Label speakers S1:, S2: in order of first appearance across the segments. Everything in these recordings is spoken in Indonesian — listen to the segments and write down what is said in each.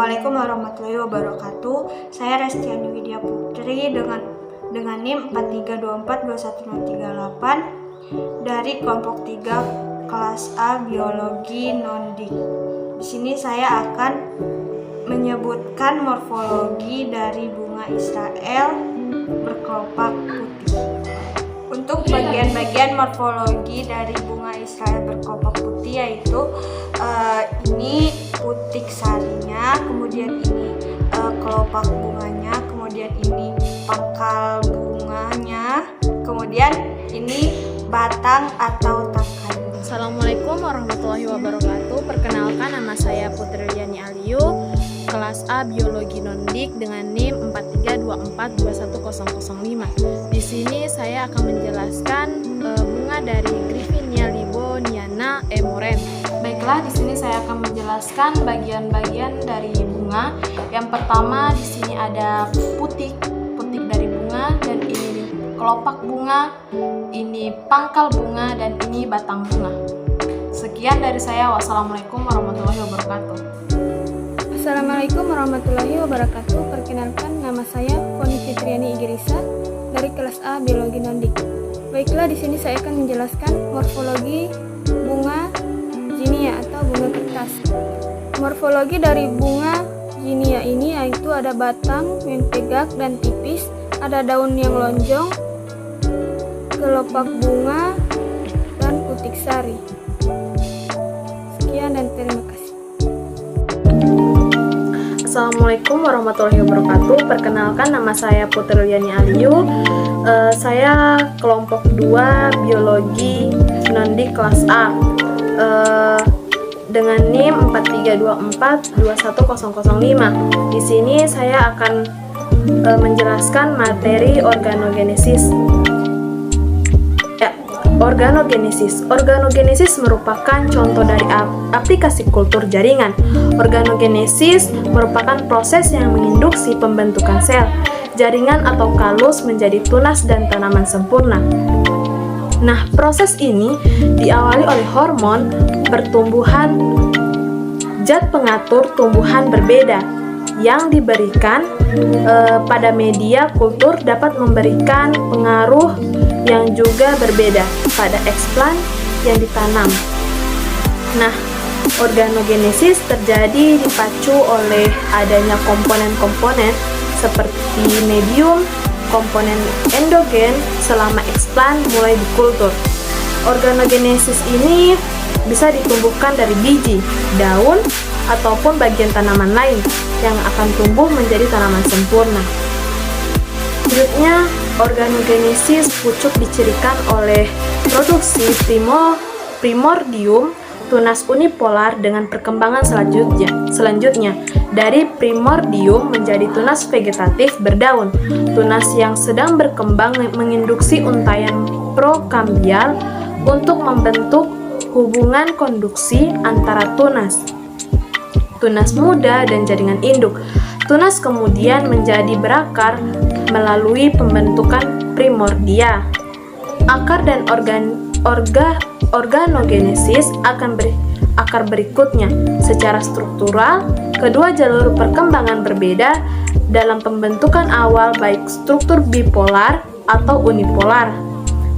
S1: Assalamualaikum warahmatullahi wabarakatuh. Saya Restiani Widya Putri dengan NIM 43242138 dari kelompok 3 kelas A Biologi Non-Dik. Di sini saya akan menyebutkan morfologi dari bunga Israel berkelopak putih. Untuk bagian-bagian morfologi dari bunga Israel berkelopak putih yaitu ini putik sarinya, kemudian ini kelopak bunganya, kemudian ini pangkal bunganya, kemudian ini batang atau takan.
S2: Assalamualaikum warahmatullahi wabarakatuh. Perkenalkan, nama saya Putri Riani Aliyu, kelas A Biologi Non-Dik dengan NIM 4324210005. Di sini saya akan menjelaskan bunga dari Griffinia liboniana Emoren. Baiklah, di sini saya akan menjelaskan bagian-bagian dari bunga. Yang pertama, di sini ada putik dari bunga, dan ini kelopak bunga, ini pangkal bunga, dan ini batang bunga. Sekian dari saya. Wassalamualaikum warahmatullahi wabarakatuh.
S3: Assalamualaikum warahmatullahi wabarakatuh. Perkenalkan, nama saya Foni Fitriani Igrisa dari kelas A Biologi Non-Dik. Baiklah, di sini saya akan menjelaskan morfologi bunga Zinnia atau bunga kertas. Morfologi dari bunga Zinnia ini yaitu ada batang yang tegak dan tipis, ada daun yang lonjong, kelopak bunga, dan putik sari. Sekian dan terima kasih.
S2: Assalamualaikum warahmatullahi wabarakatuh. Perkenalkan, nama saya Putri Riani Aliyu. Saya kelompok 2 Biologi Non-Dik kelas A dengan NIM 4324210005. Di sini saya akan menjelaskan materi organogenesis. Organogenesis merupakan contoh dari aplikasi kultur jaringan. Organogenesis merupakan proses yang menginduksi pembentukan sel, jaringan atau kalus menjadi tunas dan tanaman sempurna. Nah, proses ini diawali oleh hormon pertumbuhan, zat pengatur tumbuhan berbeda yang diberikan pada media kultur dapat memberikan pengaruh yang juga berbeda pada eksplan yang ditanam. Nah, organogenesis terjadi dipacu oleh adanya komponen-komponen seperti medium, komponen endogen selama eksplan mulai dikultur. Organogenesis ini bisa ditumbuhkan dari biji, daun, ataupun bagian tanaman lain yang akan tumbuh menjadi tanaman sempurna. Selanjutnya, organogenesis pucuk dicirikan oleh produksi primordium tunas unipolar dengan perkembangan selanjutnya dari primordium menjadi tunas vegetatif berdaun. Tunas yang sedang berkembang menginduksi untayan prokambial untuk membentuk hubungan konduksi antara tunas muda dan jaringan induk. Tunas kemudian menjadi berakar melalui pembentukan primordia. Akar dan organogenesis akar berikutnya. Secara struktural, kedua jalur perkembangan berbeda dalam pembentukan awal, baik struktur bipolar atau unipolar.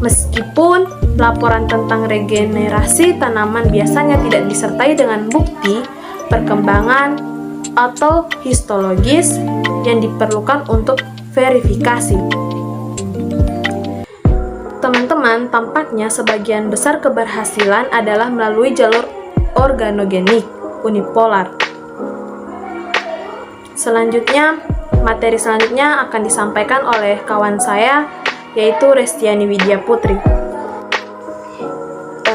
S2: Meskipun laporan tentang regenerasi tanaman biasanya tidak disertai dengan bukti perkembangan atau histologis yang diperlukan untuk verifikasi. Teman-teman, tampaknya sebagian besar keberhasilan adalah melalui jalur organogenik unipolar. Materi selanjutnya akan disampaikan oleh kawan saya, yaitu Restiani Widya Putri.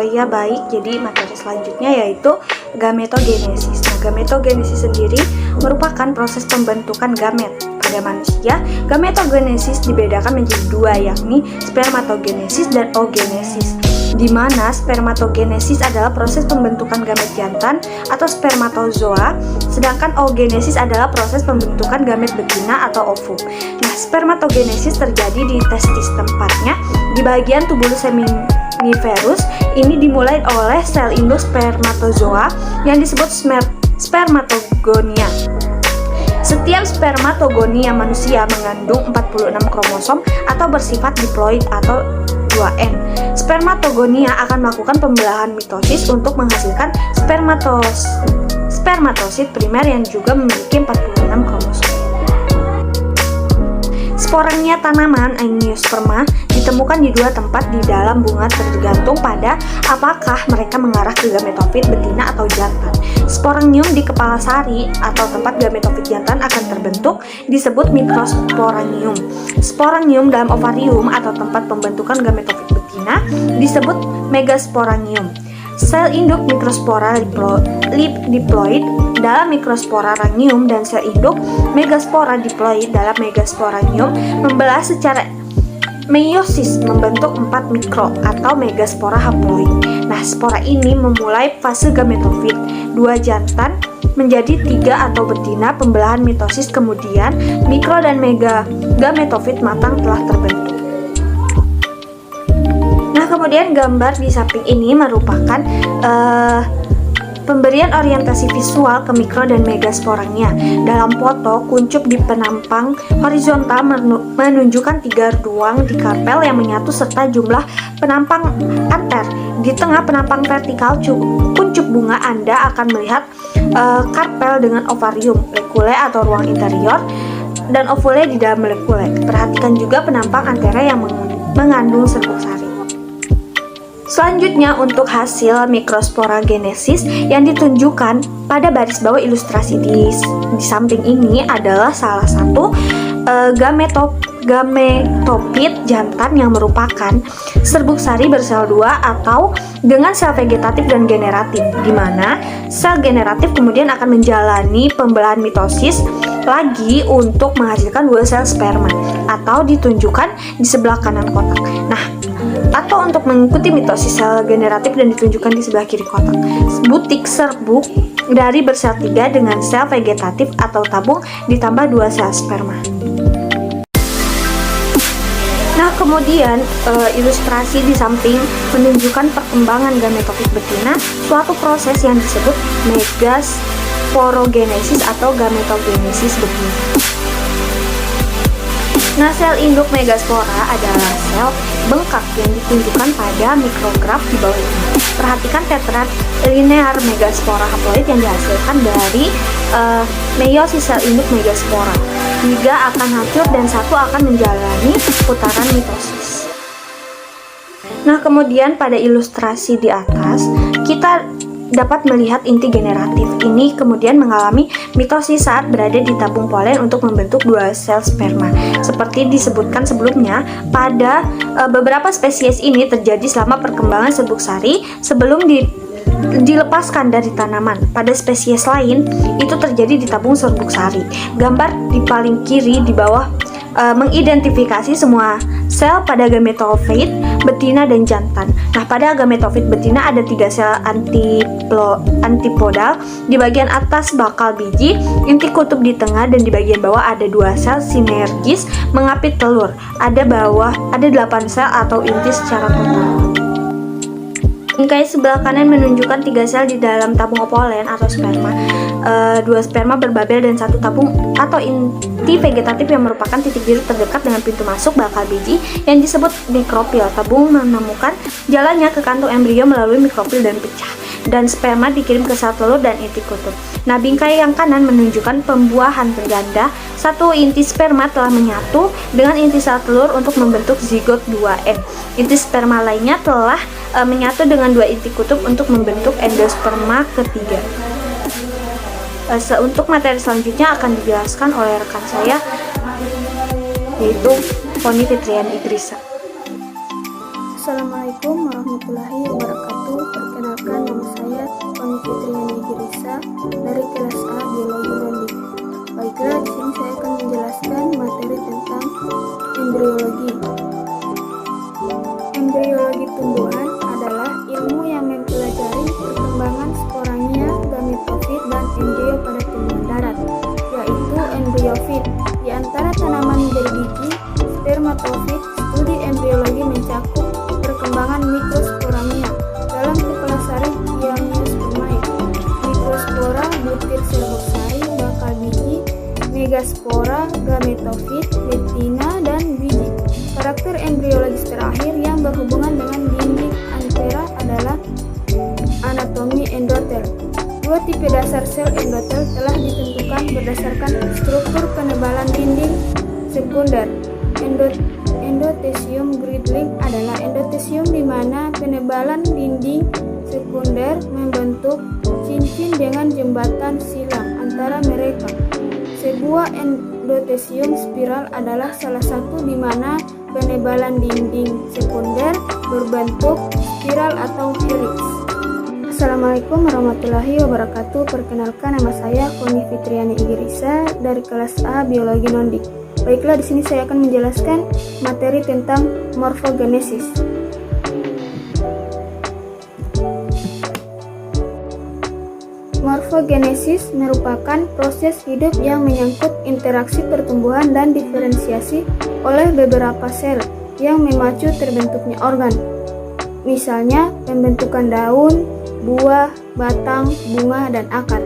S1: Ya baik, jadi materi selanjutnya yaitu gametogenesis. Nah, gametogenesis sendiri merupakan proses pembentukan gamet. Pada manusia, gametogenesis dibedakan menjadi dua, yakni spermatogenesis dan oogenesis, di mana spermatogenesis adalah proses pembentukan gamet jantan atau spermatozoa, sedangkan oogenesis adalah proses pembentukan gamet betina atau ovum. Nah, spermatogenesis terjadi di testis, tempatnya di bagian tubulus seminiferus. Ini dimulai oleh sel induk spermatozoa yang disebut spermatogonia. Setiap spermatogonia manusia mengandung 46 kromosom atau bersifat diploid atau 2N. Spermatogonia akan melakukan pembelahan mitosis untuk menghasilkan spermatosit primer yang juga memiliki 46 kromosom. Sporangia tanaman Angiosperma ditemukan di dua tempat di dalam bunga tergantung pada apakah mereka mengarah ke gametofit betina atau jantan. Sporangium di kepala sari atau tempat gametofit jantan akan terbentuk disebut mikrosporangium. Sporangium dalam ovarium atau tempat pembentukan gametofit betina disebut megasporangium. Sel induk mikrospora diploid dalam mikrospora rangium dan sel induk megaspora diploid dalam megasporangium membelah secara meiosis membentuk 4 mikro atau megaspora haploid. Nah, spora ini memulai fase gametofit, 2 jantan menjadi 3 atau betina, pembelahan mitosis, kemudian mikro dan mega gametofit matang telah terbentuk. Nah, kemudian gambar di samping ini merupakan pemberian orientasi visual ke mikro dan megasporangnya. Dalam foto, kuncup di penampang horizontal menunjukkan 3 ruang di karpel yang menyatu serta jumlah penampang anter. Di tengah penampang vertikal kuncup bunga Anda akan melihat karpel dengan ovarium, lekule atau ruang interior, dan ovule di dalam lekule. Perhatikan juga penampang antera yang mengandung serbuk sari. Selanjutnya untuk hasil mikrosporagenesis yang ditunjukkan pada baris bawah ilustrasi di samping ini adalah salah satu gametofit jantan yang merupakan serbuk sari bersel 2 atau dengan sel vegetatif dan generatif, di mana sel generatif kemudian akan menjalani pembelahan mitosis lagi untuk menghasilkan 2 sel sperma atau ditunjukkan di sebelah kanan kotak. Nah, atau untuk mengikuti mitosis sel generatif dan ditunjukkan di sebelah kiri kotak. Butik serbuk dari bersel 3 dengan sel vegetatif atau tabung ditambah 2 sel sperma. Nah, kemudian ilustrasi di samping menunjukkan perkembangan gametofit betina, suatu proses yang disebut megasporogenesis atau gametogenesis betina. Nah, sel induk megaspora adalah sel bengkak yang ditunjukkan pada mikrograf di bawah ini. Perhatikan tetrad linear megaspora haploid yang dihasilkan dari meiosis sel induk megaspora. 3 akan hancur dan 1 akan menjalani putaran mitosis. Nah, kemudian pada ilustrasi di atas kita dapat melihat inti generatif ini kemudian mengalami mitosis saat berada di tabung polen untuk membentuk 2 sel sperma. Seperti disebutkan sebelumnya, pada beberapa spesies ini terjadi selama perkembangan serbuk sari sebelum dilepaskan dari tanaman. Pada spesies lain itu terjadi di tabung serbuk sari. Gambar di paling kiri di bawah mengidentifikasi semua sel pada gametofit betina dan jantan. Nah, pada gametofit betina ada 3 sel antipodal di bagian atas bakal biji, inti kutub di tengah, dan di bagian bawah ada 2 sel sinergis mengapit telur. Ada 8 sel atau inti secara total. Bingkai sebelah kanan menunjukkan 3 sel di dalam tabung opolen atau sperma, 2 sperma berbabel dan 1 tabung atau inti vegetatif yang merupakan titik biru terdekat dengan pintu masuk bakal biji yang disebut mikrofil. Tabung menemukan jalannya ke kantung embrio melalui mikrofil dan pecah, dan sperma dikirim ke sel telur dan inti kutub. Nah, bingkai yang kanan menunjukkan pembuahan berganda. 1 inti sperma telah menyatu dengan inti sel telur untuk membentuk zigot 2N. Inti sperma lainnya telah menyatu dengan 2 inti kutub untuk membentuk endosperma ketiga. Untuk materi selanjutnya akan dijelaskan oleh rekan saya, yaitu Poni Fitriani Igrisa.
S3: Assalamualaikum warahmatullahi wabarakatuh. Perkenalkan, nama saya Poni Fitriani Igrisa dari kelas A Biologi Nondik. Baiklah, di sini saya akan menjelaskan materi tentang embriologi. Embriologi tumbuhan adalah ilmu yang mempelajari perkembangan sporangia, gametofit, dan embrio pada tumbuhan darat, yaitu embriofit. Di antara tanaman berbiji, spermatofit, studi embriologi mencakup perkembangan mikrosporangia dalam kepala sari Angiospermae, mikrospora, butir serbuk sari, bakal biji, zigospora, gametofit, betina, dan biji. Karakter embriologis terakhir yang berhubungan dengan dinding antera adalah anatomi endotel. Dua tipe dasar sel endotel telah ditentukan berdasarkan struktur penebalan dinding sekunder. Endotesium Greatling adalah endotesium di mana penebalan dinding sekunder membentuk cincin dengan jembatan silang antara mereka. Sebuah endotesium spiral adalah salah satu di mana penebalan dinding sekunder berbentuk spiral atau helix. Assalamualaikum warahmatullahi wabarakatuh. Perkenalkan, nama saya Foni Fitriani Igirisa dari kelas A Biologi Nondik. Baiklah, di sini saya akan menjelaskan materi tentang morfogenesis. Morfogenesis merupakan proses hidup yang menyangkut interaksi pertumbuhan dan diferensiasi oleh beberapa sel yang memacu terbentuknya organ. Misalnya, pembentukan daun, buah, batang, bunga, dan akar.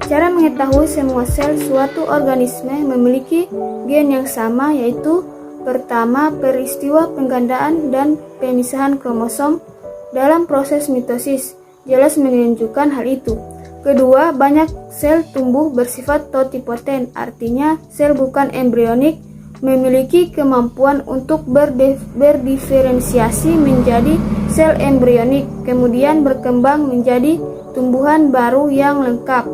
S3: Cara mengetahui semua sel suatu organisme memiliki gen yang sama, yaitu pertama, peristiwa penggandaan dan pemisahan kromosom dalam proses mitosis jelas menunjukkan hal itu. Kedua, banyak sel tumbuh bersifat totipotent, artinya sel bukan embrionik memiliki kemampuan untuk berdiferensiasi menjadi sel embrionik, kemudian berkembang menjadi tumbuhan baru yang lengkap.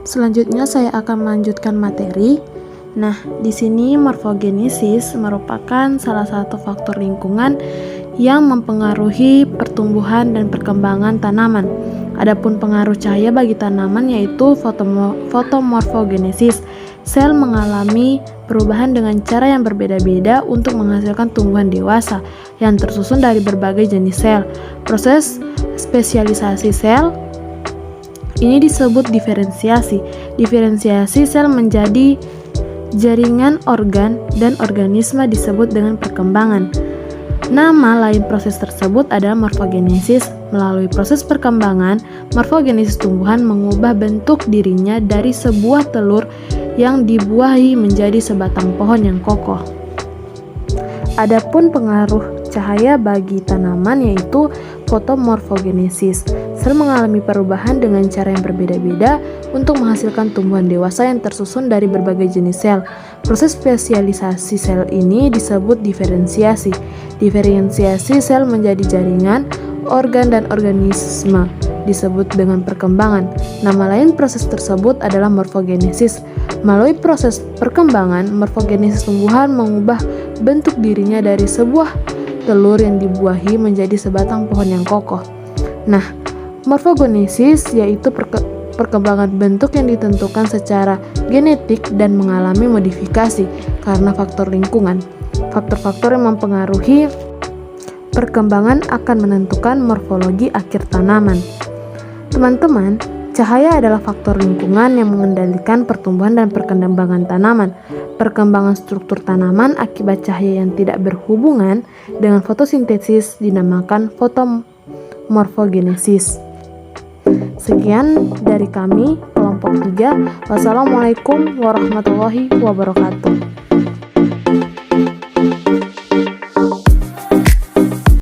S2: Selanjutnya saya akan melanjutkan materi. Nah, di sini morfogenesis merupakan salah satu faktor lingkungan yang mempengaruhi pertumbuhan dan perkembangan tanaman. Adapun pengaruh cahaya bagi tanaman yaitu fotomorfogenesis. Sel mengalami perubahan dengan cara yang berbeda-beda untuk menghasilkan tumbuhan dewasa yang tersusun dari berbagai jenis sel. Proses spesialisasi sel ini disebut diferensiasi. Diferensiasi sel menjadi jaringan organ dan organisme disebut dengan perkembangan. Nama lain proses tersebut adalah morfogenesis. Melalui proses perkembangan, morfogenesis tumbuhan mengubah bentuk dirinya dari sebuah telur yang dibuahi menjadi sebatang pohon yang kokoh. Adapun pengaruh cahaya bagi tanaman yaitu fotomorfogenesis. Sel mengalami perubahan dengan cara yang berbeda-beda untuk menghasilkan tumbuhan dewasa yang tersusun dari berbagai jenis sel. Proses spesialisasi sel ini disebut diferensiasi. Diferensiasi sel menjadi jaringan, organ, dan organisme disebut dengan perkembangan. Nama lain proses tersebut adalah morfogenesis. Melalui proses perkembangan, morfogenesis tumbuhan mengubah bentuk dirinya dari sebuah telur yang dibuahi menjadi sebatang pohon yang kokoh. Nah, morfogenesis yaitu perkembangan bentuk yang ditentukan secara genetik dan mengalami modifikasi karena faktor lingkungan. Faktor-faktor yang mempengaruhi perkembangan akan menentukan morfologi akhir tanaman. Teman-teman, cahaya adalah faktor lingkungan yang mengendalikan pertumbuhan dan perkembangan tanaman. Perkembangan struktur tanaman akibat cahaya yang tidak berhubungan dengan fotosintesis dinamakan fotomorfogenesis. Sekian dari kami, kelompok 3. Wassalamualaikum warahmatullahi wabarakatuh.